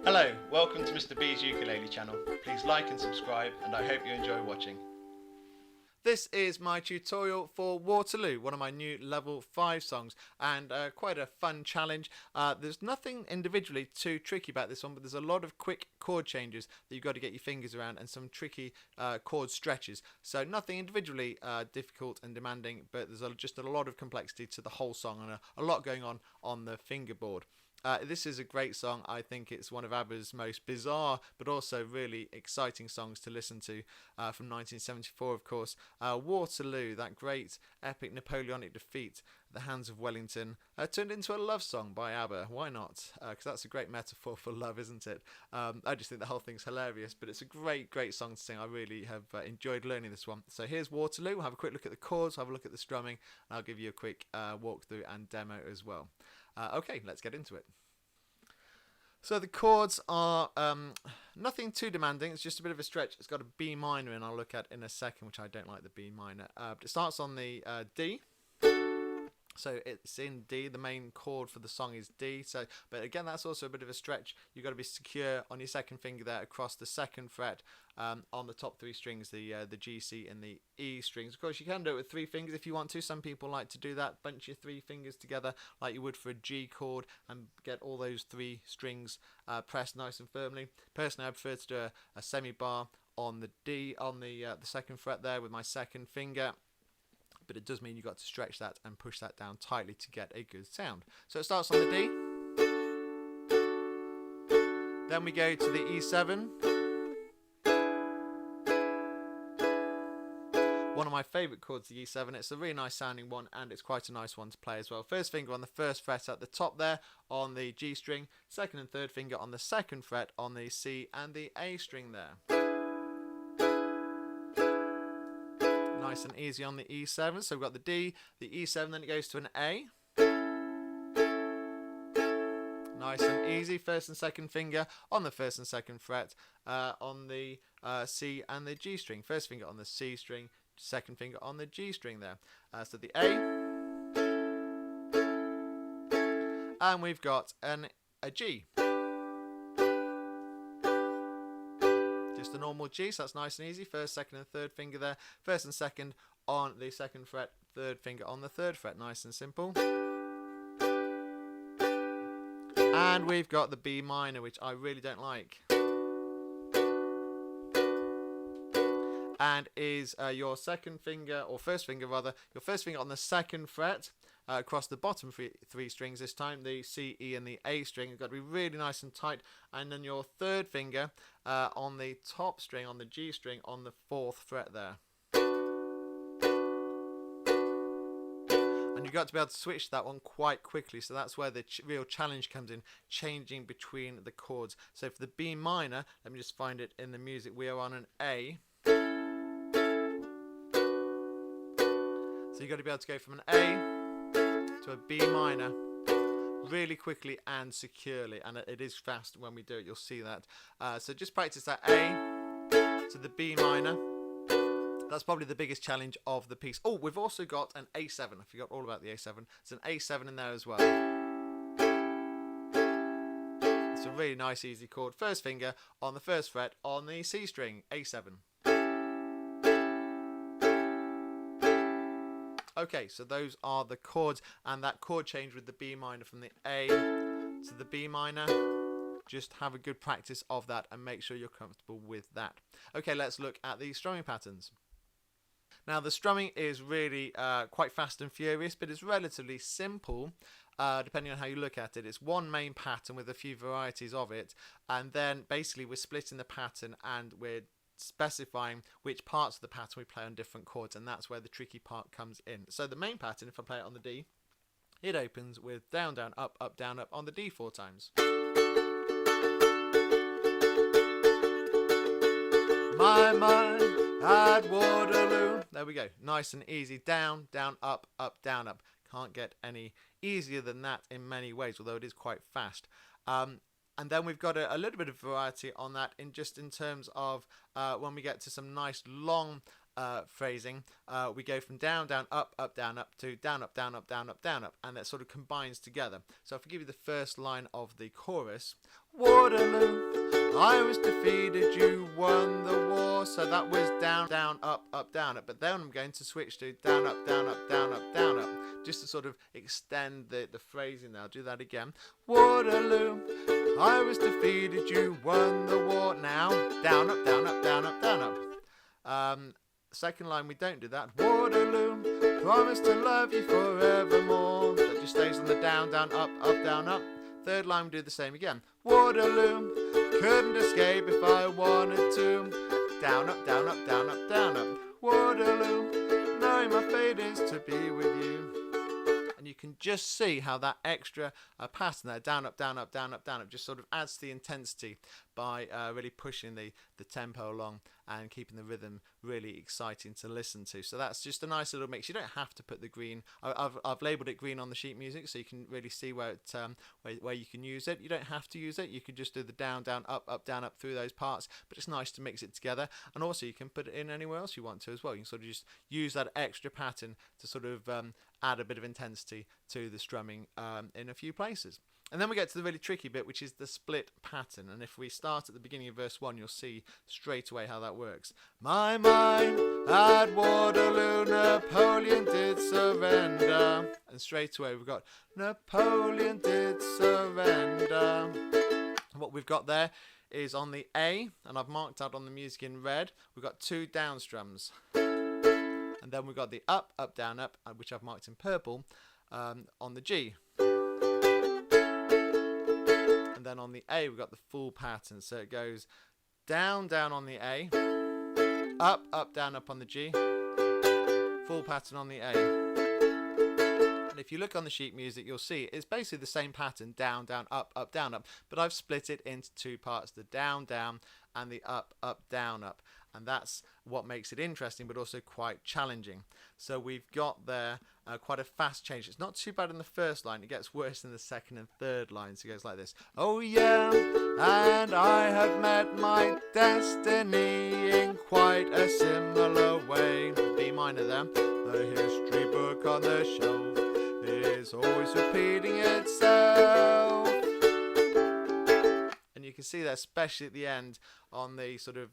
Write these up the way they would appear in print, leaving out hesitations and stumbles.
Hello, welcome to Mr. B's Ukulele channel. Please like and subscribe, and I hope you enjoy watching. This is my tutorial for Waterloo, one of my new level 5 songs, and quite a fun challenge. There's nothing individually too tricky about this one, but there's a lot of quick chord changes that you've got to get your fingers around and some tricky chord stretches. So nothing individually difficult and demanding, but there's just a lot of complexity to the whole song and a lot going on the fingerboard. This is a great song. I think it's one of Abba's most bizarre but also really exciting songs to listen to, from 1974, of course. Waterloo, that great epic Napoleonic defeat at the hands of Wellington, turned into a love song by Abba. Why not? Because that's a great metaphor for love, isn't it? I just think the whole thing's hilarious, but it's a great song to sing. I really have enjoyed learning this one. So here's Waterloo. We'll have a quick look at the chords, have a look at the strumming, and I'll give you a quick walkthrough and demo as well. Okay, let's get into it. So the chords are nothing too demanding. It's just a bit of a stretch. It's got a B minor, and I'll look at in a second, which I don't like the B minor. But it starts on the D. So it's in D. The main chord for the song is D. But again, that's also a bit of a stretch. You've got to be secure on your second finger there across the second fret on the top three strings, the G, C, and the E strings. Of course, you can do it with 3 fingers if you want to. Some people like to do that. Bunch your 3 fingers together like you would for a G chord and get all those 3 strings pressed nice and firmly. Personally, I prefer to do a semi-bar on the D, on the second fret there with my second finger. But it does mean you've got to stretch that and push that down tightly to get a good sound. So it starts on the D. Then we go to the E7. One of my favourite chords, the E7. It's a really nice sounding one, and it's quite a nice one to play as well. First finger on the first fret at the top there on the G string. Second and third finger on the second fret on the C and the A string there. Nice and easy on the E7. So we've got the D, the E7, then it goes to an A. Nice and easy. First and second finger on the first and second fret on the C and the G string. First finger on the C string, second finger on the G string there. So the A. And we've got a G. Just a normal G, so that's nice and easy. First, second, and third finger there. First and second on the second fret, third finger on the third fret. Nice and simple. And we've got the B minor, which I really don't like. And is your second finger, or first finger rather, your first finger on the second fret across the bottom 3 strings this time, the C, E and the A string. You've got to be really nice and tight. And then your third finger on the top string, on the G string, on the 4th fret there. And you've got to be able to switch that one quite quickly, so that's where the real challenge comes in, changing between the chords. So for the B minor, let me just find it in the music, we are on an A. So you've got to be able to go from an A to a B minor really quickly and securely, and it is fast when we do it, you'll see that. So just practice that A to the B minor. That's probably the biggest challenge of the piece. Oh, we've also got an A7. I forgot all about the A7. There's an A7 in there as well. It's a really nice easy chord. First finger on the first fret on the C string, A7. Okay, so those are the chords, and that chord change with the B minor from the A to the B minor. Just have a good practice of that and make sure you're comfortable with that. Okay, let's look at the strumming patterns. Now the strumming is really quite fast and furious, but it's relatively simple depending on how you look at it. It's one main pattern with a few varieties of it, and then basically we're splitting the pattern and we're specifying which parts of the pattern we play on different chords, and that's where the tricky part comes in. So the main pattern, if I play it on the D, it opens with down, down, up, down, up on the D 4 times. My mind at Waterloo. There we go. Nice and easy. Down, down, up, down, up. Can't get any easier than that in many ways, although it is quite fast. And then we've got a little bit of variety on that in terms of when we get to some nice long phrasing, we go from down, down, up, down, up to down, up, down, up, down, up, down, up, and that sort of combines together. So if I give you the first line of the chorus, Waterloo, I was defeated, you won the war. So that was down, down, up, down, up. But then I'm going to switch to down, up, down, up, down, up, down, up, just to sort of extend the phrasing there. I'll do that again. Waterloo, I was defeated, you won the war. Now, down, up, down, up, down, up, down, up. Second line, we don't do that. Waterloo, promise to love you forevermore. That just stays on the down, down, up, down, up. Third line, we do the same again. Waterloo, couldn't escape if I wanted to. Down, up, down, up, down, up, down, up. Waterloo, knowing my fate is to be with you. And you can just see how that extra pattern there, down, up, down, up, down, up, down, up, just sort of adds to the intensity by really pushing the tempo along and keeping the rhythm really exciting to listen to. So that's just a nice little mix. You don't have to put the green. I've labelled it green on the sheet music, so you can really see where you can use it. You don't have to use it. You could just do the down, down, up, down, up through those parts. But it's nice to mix it together. And also you can put it in anywhere else you want to as well. You can sort of just use that extra pattern to sort of add a bit of intensity to the strumming in a few places. And then we get to the really tricky bit, which is the split pattern. And if we start at the beginning of verse 1, you'll see straight away how that works. My mind at Waterloo, Napoleon did surrender. And straight away we've got Napoleon did surrender. And what we've got there is on the A, and I've marked out on the music in red, we've got 2 down strums. And then we've got the up, down, up, which I've marked in purple, on the G. And then on the A, we've got the full pattern. So it goes down, down on the A, up, down, up on the G, full pattern on the A. And if you look on the sheet music, you'll see it's basically the same pattern, down, down, up, down, up. But I've split it into 2 parts, the down, down, and the up, down, up. And that's what makes it interesting, but also quite challenging. So we've got there quite a fast change. It's not too bad in the first line. It gets worse in the second and third line. So it goes like this. Oh yeah, and I have met my destiny in quite a similar way. B minor there. The history book on the shelf is always repeating itself. And you can see that, especially at the end, on the sort of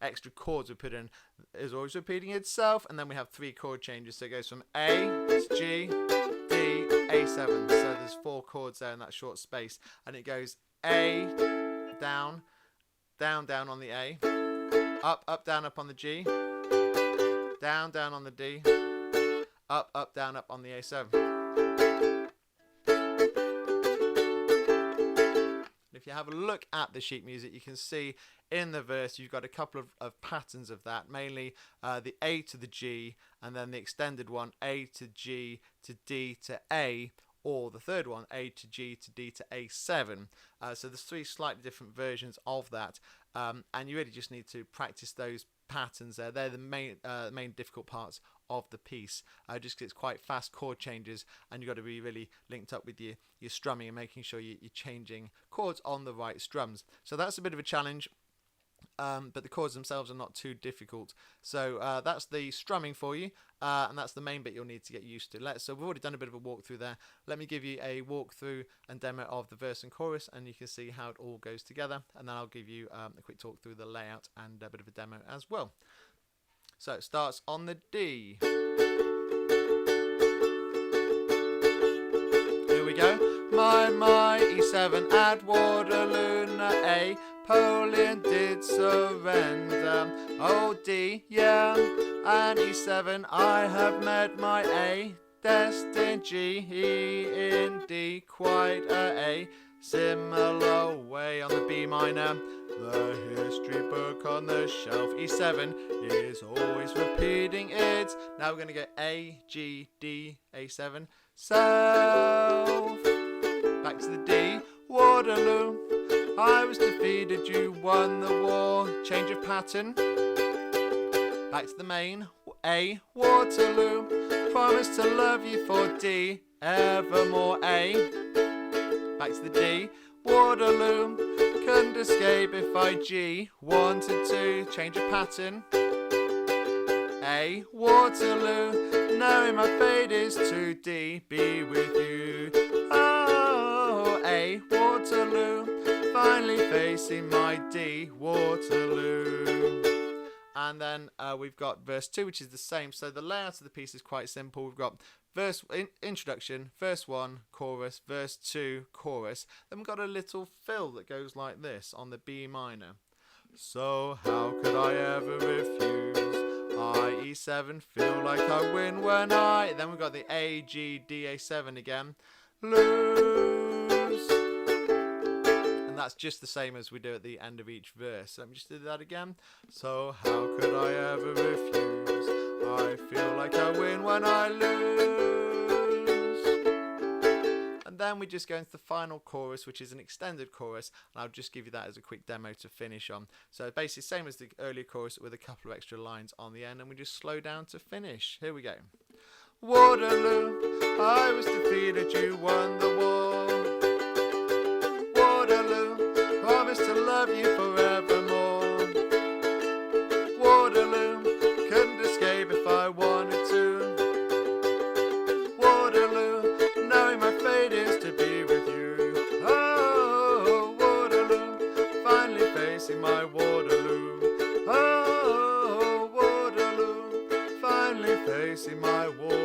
extra chords we put in, is always repeating itself. And then we have 3 chord changes. So it goes from A to G, D, A7. So there's 4 chords there in that short space. And it goes A, down, down, down on the A, up, down, up on the G, down, down on the D, up, down, up on the A7. If you have a look at the sheet music, you can see in the verse you've got a couple of patterns of that, mainly the A to the G, and then the extended one, A to G to D to A, or the third one, A to G to D to A7. So there's 3 slightly different versions of that, and you really just need to practice those patterns there. They're the main difficult parts of the piece, just because it's quite fast chord changes, and you've got to be really linked up with your strumming and making sure you're changing chords on the right strums. So that's a bit of a challenge, but the chords themselves are not too difficult. So that's the strumming for you, and that's the main bit you'll need to get used to. So we've already done a bit of a walkthrough there. Let me give you a walkthrough and demo of the verse and chorus, and you can see how it all goes together, and then I'll give you a quick talk through the layout and a bit of a demo as well. So it starts on the D. Here we go. My E7 at Waterloo, A, Napoleon did surrender. Oh D, yeah, and E7, I have met my A, destined G, E in D, quite a similar way on the B minor. The history book on the shelf, E7, is always repeating it. Now we're going to go A, G, D, A7, self. Back to the D, Waterloo, I was defeated, you won the war. Change of pattern. Back to the main, A, Waterloo, promise to love you for D, evermore A. Back to the D, Waterloo, couldn't escape if I G wanted to. Change of pattern. A, Waterloo, knowing my fate is to D, be with you. Oh, A, Waterloo, finally facing my D, Waterloo. And then we've got verse 2, which is the same. So the layout of the piece is quite simple. We've got introduction, verse 1, chorus, verse 2, chorus. Then we've got a little fill that goes like this on the B minor. So how could I ever refuse? I, E7, feel like I win when I... Then we've got the A, G, D, A7 again. Lose. And that's just the same as we do at the end of each verse. Let me just do that again. So how could I ever refuse? I feel like I win when I lose. And then we just go into the final chorus, which is an extended chorus, and I'll just give you that as a quick demo to finish on. So basically same as the earlier chorus with a couple of extra lines on the end, and we just slow down to finish. Here we go. Waterloo, I was defeated, you won the war. Waterloo, promise to love you forevermore. Waterloo, couldn't escape if I wanted to. Waterloo, knowing my fate is to be with you. Oh, Waterloo, finally facing my Waterloo. Oh, Waterloo, finally facing my Waterloo.